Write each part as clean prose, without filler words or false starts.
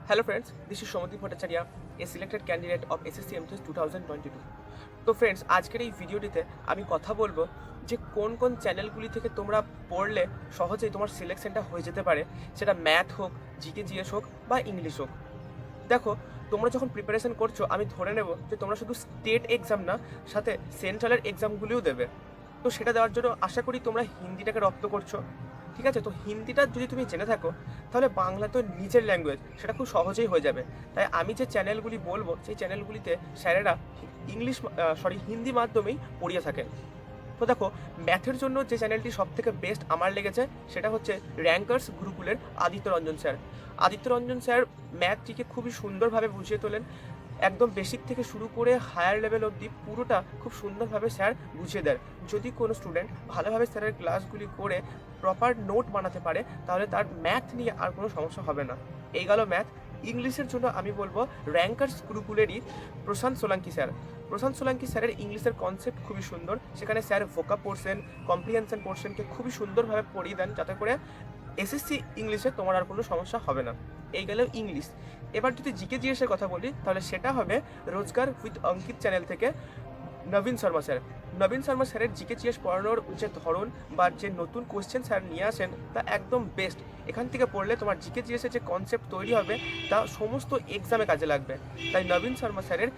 Hello friends, this is Shomadip Bhattacharya, a selected candidate of SSC MTS 2022. তো friends, আজকের এই ভিডিওটিতে আমি কথা বলবো যে কোন কোন চ্যানেলগুলি থেকে তোমরা পড়লে সহজেই তোমার সিলেকশনটা হয়ে যেতে পারে, সেটা ম্যাথ হোক, জিকে জিএস হোক বা ইংলিশ হোক। দেখো, তোমরা যখন প্রিপারেশন করছো, আমি ধরে নেব যে তোমরা শুধু স্টেট এক্সাম না, সাথে সেন্ট্রালের এক্সামগুলিও দেবে। তো সেটা দেওয়ার জন্য আশা করি তোমরা হিন্দিটাকে রপ্ত করছো। ঠিক আছে, তো হিন্দিটা যদি তুমি জেনে থাকো, তাহলে বাংলা তো নিজের ল্যাঙ্গুয়েজ, সেটা খুব সহজেই হয়ে যাবে। তাই আমি যে চ্যানেলগুলি বলবো, সেই চ্যানেলগুলিতে স্যারেরা হিন্দি মাধ্যমেই পড়িয়ে থাকেন। তো দেখো, ম্যাথের জন্য যে চ্যানেলটি সব থেকে বেস্ট আমার লেগেছে, সেটা হচ্ছে র্যাঙ্কার্স গুরুকুলের আদিত্য রঞ্জন স্যার। আদিত্য রঞ্জন স্যার ম্যাথটিকে খুবই সুন্দরভাবে বুঝিয়ে তোলেন। একদম বেসিক থেকে শুরু করে হায়ার লেভেল অবধি পুরোটা খুব সুন্দরভাবে স্যার বুঝিয়ে দেন। যদি কোনো স্টুডেন্ট ভালোভাবে স্যারের ক্লাসগুলি করে প্রপার নোট বানাতে পারে, তাহলে তার ম্যাথ নিয়ে আর কোনো সমস্যা হবে না। এই গেল ম্যাথ। ইংলিশের জন্য আমি বলবো র্যাঙ্কার্স গুরুকুলেরই প্রশান্ত সোলাঙ্কি স্যার। প্রশান্ত সোলাঙ্কি স্যারের ইংলিশের কনসেপ্ট খুবই সুন্দর। সেখানে স্যার ভোকাব পোর্শন, কম্প্রিহেনশন পোর্শনকে খুবই সুন্দরভাবে পড়িয়ে দেন, যাতে করে এসএসসি ইংলিশে তোমার আর কোনো সমস্যা হবে না। এই গেল ইংলিশ। এবার যদি জিকে জিএসের কথা বলি, তাহলে সেটা হবে রোজগার উইথ অঙ্কিত চ্যানেল থেকে নবীন শর্মা স্যার। নবীন শর্মা স্যারের জিকে জিএস পড়ানোর যে ধরন বা যে নতুন কোশ্চেন স্যার নিয়ে আসেন, তা একদম বেস্ট। এখান থেকে পড়লে তোমার জিকে জিএসের যে কনসেপ্ট তৈরি হবে, তা সমস্ত এক্সামে কাজে লাগবে। তাই নবীন শর্মা স্যারের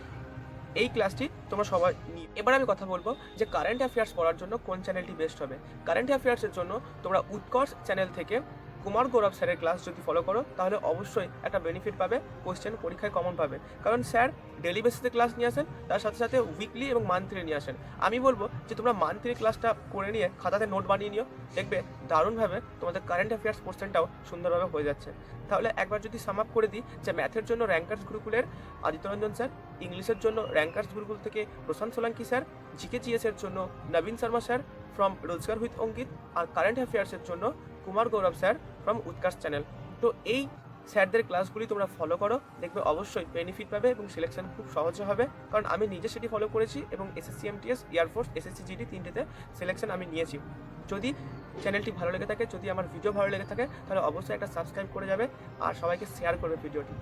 এই ক্লাসটি তোমরা সবাই নিয়ে। এবার আমি কথা বলবো যে কারেন্ট অ্যাফেয়ার্স পড়ার জন্য কোন চ্যানেলটি বেস্ট হবে। কারেন্ট অ্যাফেয়ার্সের জন্য তোমরা উৎকর্ষ চ্যানেল থেকে কুমার গৌরব স্যারের ক্লাস যদি ফলো করো, তাহলে অবশ্যই একটা বেনিফিট পাবে, কোশ্চেন পরীক্ষায় কমন পাবে। কারণ স্যার ডেলি বেসিসে ক্লাস নিয়ে আসেন, তার সাথে সাথে উইকলি এবং মান্থলি নিয়ে আসেন। আমি বলবো যে তোমরা মান্থলি ক্লাসটা করে নিয়ে খাতাতে নোট বানিয়ে নিও, দেখবে দারুণভাবে তোমাদের কারেন্ট অ্যাফেয়ার্স পোর্শনটাও সুন্দরভাবে হয়ে যাচ্ছে। তাহলে একবার যদি সাম আপ করে দিই, যে ম্যাথের জন্য র্যাঙ্কার্স গুরুকুলের আদিত্য রঞ্জন স্যার, ইংলিশের জন্য র্যাঙ্কার্স গুরুকুল থেকে প্রশান্ত সোলাঙ্কি স্যার, জিকে জিএসের জন্য নবীন শর্মা স্যার ফ্রম রোজগার উইথ অঙ্কিত, আর কারেন্ট অ্যাফেয়ার্সের জন্য কুমার গৌরব স্যার ফ্রম উৎকর্ষ চ্যানেল। তো এই স্যারদের ক্লাসগুলি তোমরা ফলো করো, দেখবে অবশ্যই বেনিফিট পাবে এবং সিলেকশন খুব সহজে হবে। কারণ আমি নিজে সেটি ফলো করেছি এবং SSC MTS, air force, SSC GD তিনটেতে সিলেকশন আমি নিয়েছি। যদি চ্যানেলটি ভালো লেগে থাকে, যদি আমার ভিডিও ভালো লেগে থাকে, তাহলে অবশ্যই একটা সাবস্ক্রাইব করে যাবে আর সবাইকে শেয়ার করবে ভিডিওটি।